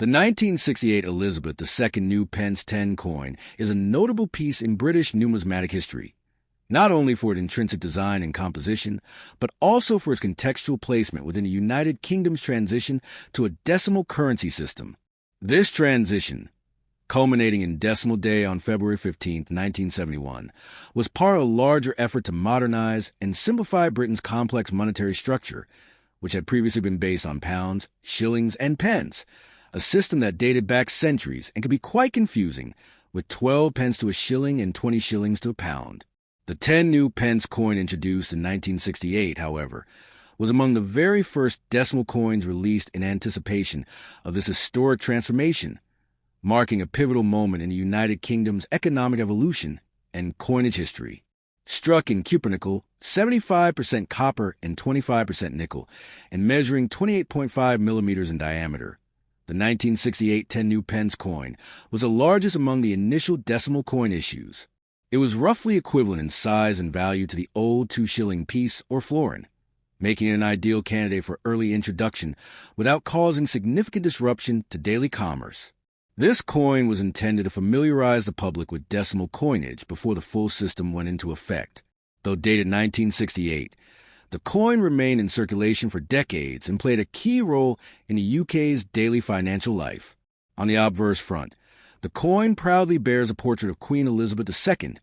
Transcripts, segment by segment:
The 1968 Elizabeth II new pence 10 coin is a notable piece in British numismatic history, not only for its intrinsic design and composition, but also for its contextual placement within the United Kingdom's transition to a decimal currency system. This transition, culminating in Decimal Day on February 15, 1971, was part of a larger effort to modernize and simplify Britain's complex monetary structure, which had previously been based on pounds, shillings, and pence, a system that dated back centuries and could be quite confusing, with 12 pence to a shilling and 20 shillings to a pound. The 10 new pence coin introduced in 1968, however, was among the very first decimal coins released in anticipation of this historic transformation, marking a pivotal moment in the United Kingdom's economic evolution and coinage history. Struck in cupronickel, 75% copper and 25% nickel, and measuring 28.5 millimeters in diameter, the 1968 10 new pence coin was the largest among the initial decimal coin issues. It was roughly equivalent in size and value to the old 2-shilling piece or florin, making it an ideal candidate for early introduction without causing significant disruption to daily commerce. This coin was intended to familiarize the public with decimal coinage before the full system went into effect. Though dated 1968, the coin remained in circulation for decades and played a key role in the UK's daily financial life. On the obverse front, the coin proudly bears a portrait of Queen Elizabeth II,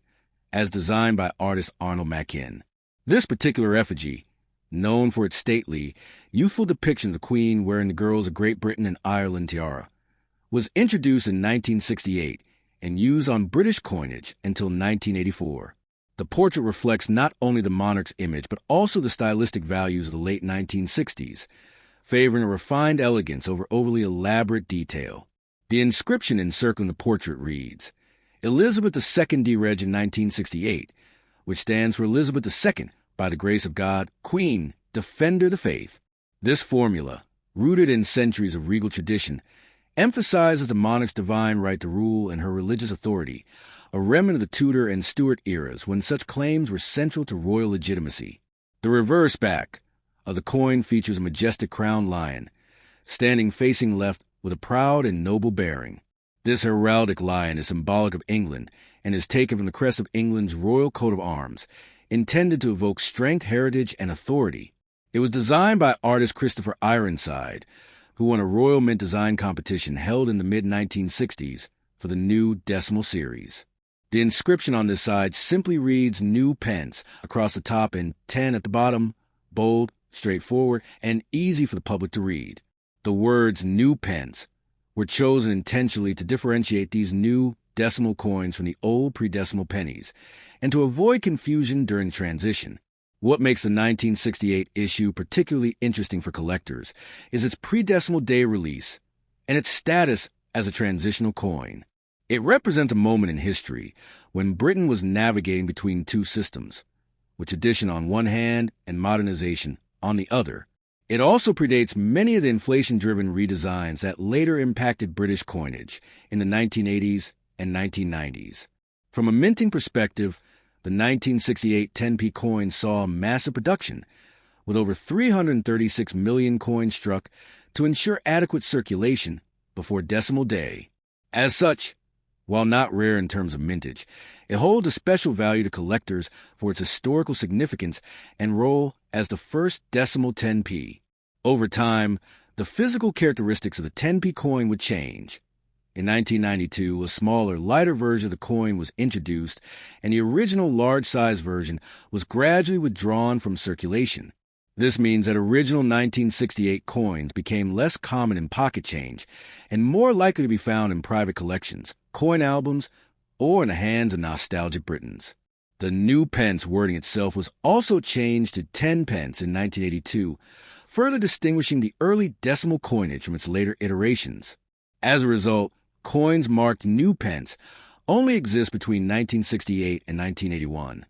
as designed by artist Arnold Machin. This particular effigy, known for its stately, youthful depiction of the Queen wearing the girls of Great Britain and Ireland tiara, was introduced in 1968 and used on British coinage until 1984. The portrait reflects not only the monarch's image but also the stylistic values of the late 1960s, favoring a refined elegance over overly elaborate detail. The inscription encircling the portrait reads, Elizabeth II de-reg in 1968, which stands for Elizabeth II, by the grace of God, Queen, Defender the Faith. This formula, rooted in centuries of regal tradition, emphasizes the monarch's divine right to rule and her religious authority, a remnant of the Tudor and Stuart eras when such claims were central to royal legitimacy. The reverse back of the coin features a majestic crowned lion, standing facing left with a proud and noble bearing. This heraldic lion is symbolic of England and is taken from the crest of England's royal coat of arms, intended to evoke strength, heritage, and authority. It was designed by artist Christopher Ironside, who won a Royal Mint design competition held in the mid-1960s for the new decimal series. The inscription on this side simply reads New Pence across the top and 10 at the bottom, bold, straightforward, and easy for the public to read. The words New Pence were chosen intentionally to differentiate these new decimal coins from the old pre-decimal pennies and to avoid confusion during transition. What makes the 1968 issue particularly interesting for collectors is its pre-decimal day release and its status as a transitional coin. It represents a moment in history when Britain was navigating between two systems, with tradition on one hand and modernization on the other. It also predates many of the inflation-driven redesigns that later impacted British coinage in the 1980s and 1990s. From a minting perspective, the 1968 10p coin saw massive production, with over 336 million coins struck to ensure adequate circulation before Decimal Day. As such, while not rare in terms of mintage, it holds a special value to collectors for its historical significance and role as the first decimal 10p. Over time, the physical characteristics of the 10p coin would change. In 1992, a smaller, lighter version of the coin was introduced, and the original large-size version was gradually withdrawn from circulation. This means that original 1968 coins became less common in pocket change and more likely to be found in private collections, coin albums, or in the hands of nostalgic Britons. The new pence wording itself was also changed to 10 pence in 1982, further distinguishing the early decimal coinage from its later iterations. As a result, coins marked new pence only exist between 1968 and 1981.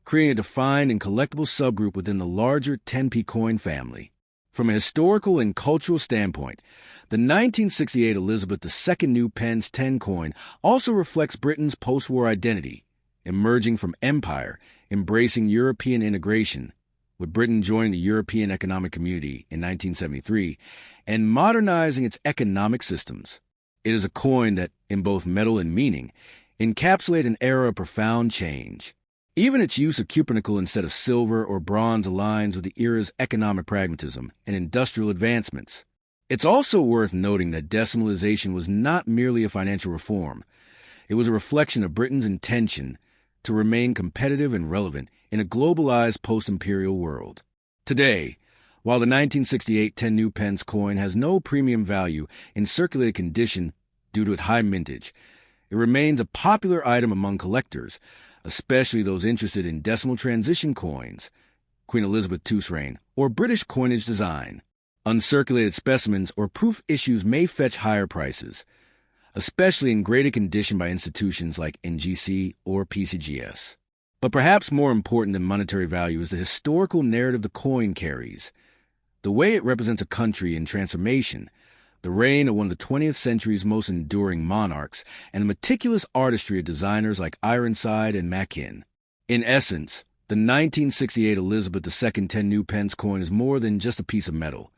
Creating a defined and collectible subgroup within the larger 10p coin family. From a historical and cultural standpoint, the 1968 Elizabeth II new pence 10 coin also reflects Britain's post-war identity, emerging from empire, embracing European integration, with Britain joining the European Economic Community in 1973 and modernizing its economic systems. It is a coin that, in both metal and meaning, encapsulates an era of profound change. Even its use of cupenicle instead of silver or bronze aligns with the era's economic pragmatism and industrial advancements. It's also worth noting that decimalization was not merely a financial reform. It was a reflection of Britain's intention to remain competitive and relevant in a globalized post-imperial world. Today, while the 1968 10 new pence coin has no premium value in circulated condition due to its high mintage, it remains a popular item among collectors, especially those interested in decimal transition coins, Queen Elizabeth II's reign, or British coinage design. Uncirculated specimens or proof issues may fetch higher prices, especially in graded condition by institutions like NGC or PCGS. But perhaps more important than monetary value is the historical narrative the coin carries, the way it represents a country in transformation, the reign of one of the 20th century's most enduring monarchs, and the meticulous artistry of designers like Ironside and Mackin. In essence, the 1968 Elizabeth II 10 new pence coin is more than just a piece of metal.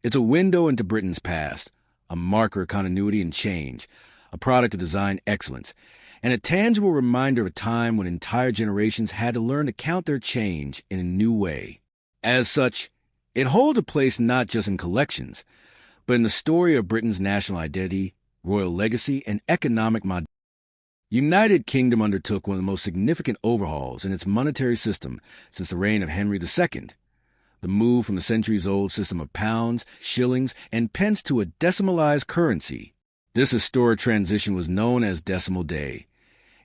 It's a window into Britain's past, a marker of continuity and change, a product of design excellence, and a tangible reminder of a time when entire generations had to learn to count their change in a new way. As such, it holds a place not just in collections, but in the story of Britain's national identity, royal legacy, and economic modernity. United Kingdom undertook one of the most significant overhauls in its monetary system since the reign of Henry II. The move from the centuries-old system of pounds, shillings, and pence to a decimalized currency. This historic transition was known as Decimal Day,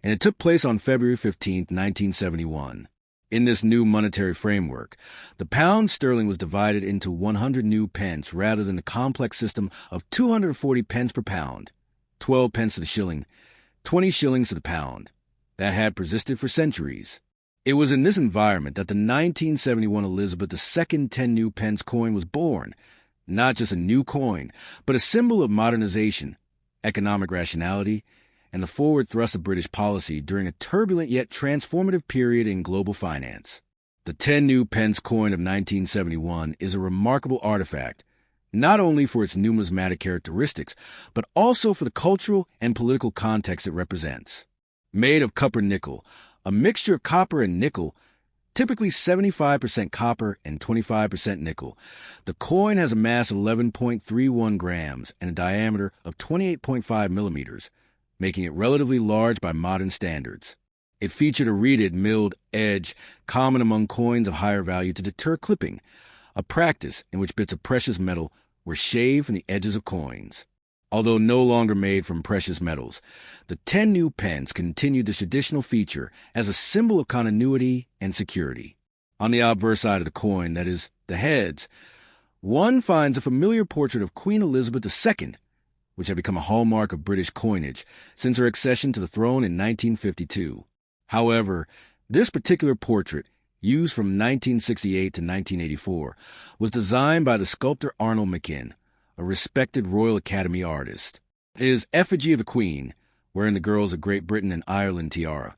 and it took place on February 15, 1971. In this new monetary framework, the pound sterling was divided into 100 new pence rather than the complex system of 240 pence per pound, 12 pence to the shilling, 20 shillings to the pound, that had persisted for centuries. It was in this environment that the 1971 Elizabeth II 10 new pence coin was born, not just a new coin, but a symbol of modernization, economic rationality, and the forward thrust of British policy during a turbulent yet transformative period in global finance. The 10 new pence coin of 1971 is a remarkable artifact, not only for its numismatic characteristics, but also for the cultural and political context it represents. Made of copper nickel, a mixture of copper and nickel, typically 75% copper and 25% nickel, the coin has a mass of 11.31 grams and a diameter of 28.5 millimeters, making it relatively large by modern standards. It featured a reeded, milled edge common among coins of higher value to deter clipping, a practice in which bits of precious metal were shaved from the edges of coins. Although no longer made from precious metals, the 10 new pence continued this traditional feature as a symbol of continuity and security. On the obverse side of the coin, that is, the heads, one finds a familiar portrait of Queen Elizabeth II, which had become a hallmark of British coinage since her accession to the throne in 1952. However, this particular portrait, used from 1968 to 1984, was designed by the sculptor Arnold Mackin, a respected Royal Academy artist. His effigy of the Queen, wearing the girls of Great Britain and Ireland tiara,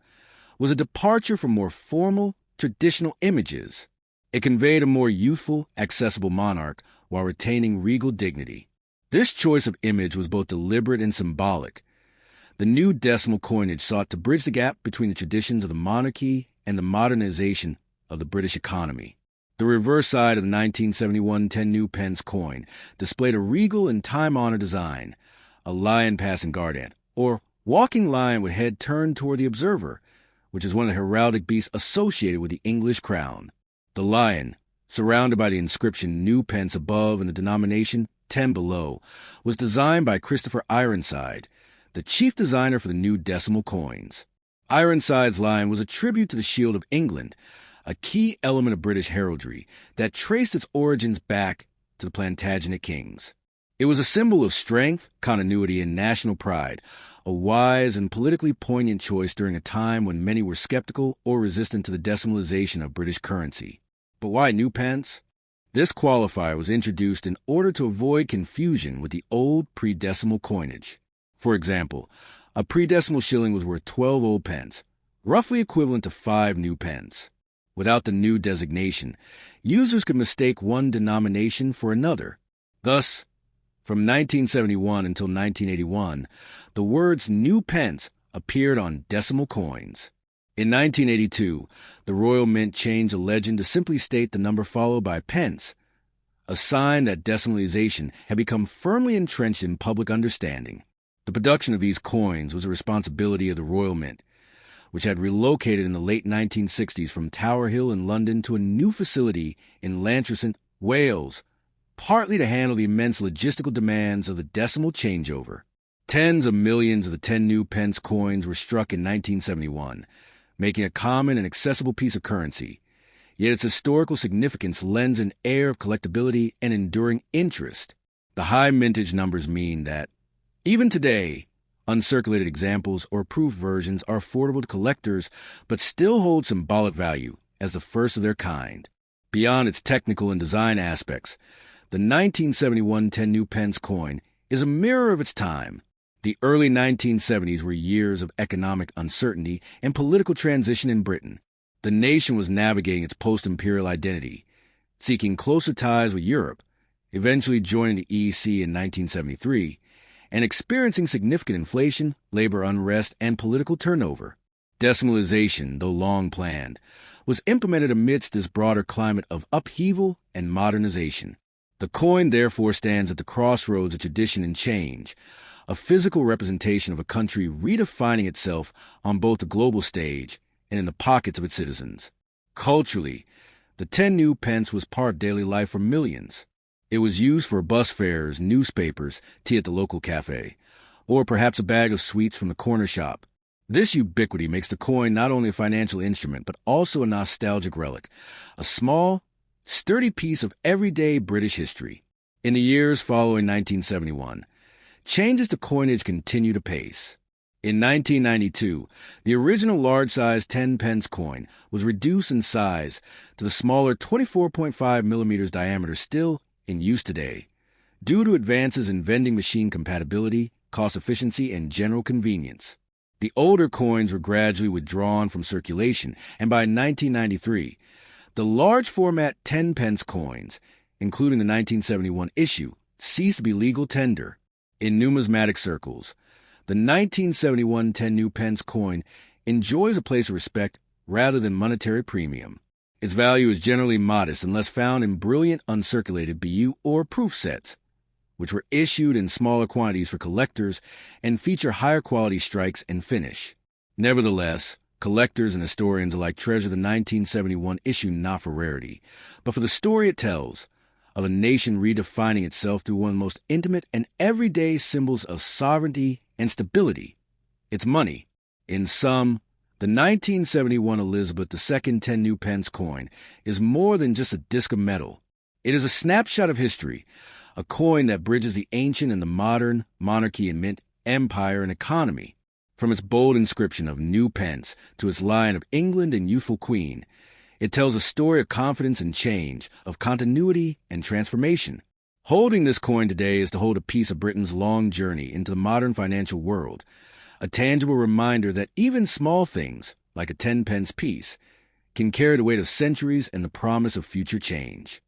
was a departure from more formal, traditional images. It conveyed a more youthful, accessible monarch while retaining regal dignity. This choice of image was both deliberate and symbolic. The new decimal coinage sought to bridge the gap between the traditions of the monarchy and the modernization of the British economy. The reverse side of the 1971 10 new pence coin displayed a regal and time-honored design, a lion passing guard ant, or walking lion with head turned toward the observer, which is one of the heraldic beasts associated with the English crown. The lion, surrounded by the inscription new pence above and the denomination 10 below, was designed by Christopher Ironside, the chief designer for the new decimal coins. Ironside's lion was a tribute to the Shield of England, a key element of British heraldry that traced its origins back to the Plantagenet kings. It was a symbol of strength, continuity, and national pride, a wise and politically poignant choice during a time when many were skeptical or resistant to the decimalization of British currency. But why new pence? This qualifier was introduced in order to avoid confusion with the old pre-decimal coinage. For example, a pre-decimal shilling was worth 12 old pence, roughly equivalent to 5 new pence. Without the new designation, users could mistake one denomination for another. Thus, from 1971 until 1981, the words new pence appeared on decimal coins. In 1982, the Royal Mint changed the legend to simply state the number followed by pence, a sign that decimalization had become firmly entrenched in public understanding. The production of these coins was a responsibility of the Royal Mint, which had relocated in the late 1960s from Tower Hill in London to a new facility in Llantrisant, Wales, partly to handle the immense logistical demands of the decimal changeover. Tens of millions of the 10 new pence coins were struck in 1971, making a common and accessible piece of currency. Yet its historical significance lends an air of collectability and enduring interest. The high mintage numbers mean that, even today, uncirculated examples or proof versions are affordable to collectors but still hold symbolic value as the first of their kind. Beyond its technical and design aspects, the 1971 10 new pence coin is a mirror of its time. The early 1970s were years of economic uncertainty and political transition in Britain. The nation was navigating its post-imperial identity, seeking closer ties with Europe, eventually joining the EEC in 1973, and experiencing significant inflation, labor unrest, and political turnover. Decimalization, though long planned, was implemented amidst this broader climate of upheaval and modernization. The coin therefore stands at the crossroads of tradition and change, a physical representation of a country redefining itself on both the global stage and in the pockets of its citizens. Culturally, the 10 new pence was part of daily life for millions. It was used for bus fares, newspapers, tea at the local cafe, or perhaps a bag of sweets from the corner shop. This ubiquity makes the coin not only a financial instrument, but also a nostalgic relic, a small, sturdy piece of everyday British history. In the years following 1971, changes to coinage continued apace. In 1992, the original large-size 10 pence coin was reduced in size to the smaller 24.5 millimeters diameter still in use today, due to advances in vending machine compatibility, cost efficiency, and general convenience. The older coins were gradually withdrawn from circulation, and by 1993, the large-format 10 pence coins, including the 1971 issue, ceased to be legal tender. In numismatic circles, the 1971 10 new pence coin enjoys a place of respect rather than monetary premium. Its value is generally modest unless found in brilliant uncirculated BU or proof sets, which were issued in smaller quantities for collectors and feature higher quality strikes and finish. Nevertheless, collectors and historians alike treasure the 1971 issue not for rarity, but for the story it tells of a nation redefining itself through one of the most intimate and everyday symbols of sovereignty and stability, its money. In sum, the 1971 Elizabeth II 10 new pence coin is more than just a disc of metal. It is a snapshot of history, a coin that bridges the ancient and the modern, monarchy and mint, empire and economy. From its bold inscription of New Pence to its line of England and youthful queen, it tells a story of confidence and change, of continuity and transformation. Holding this coin today is to hold a piece of Britain's long journey into the modern financial world, a tangible reminder that even small things, like a 10 pence piece, can carry the weight of centuries and the promise of future change.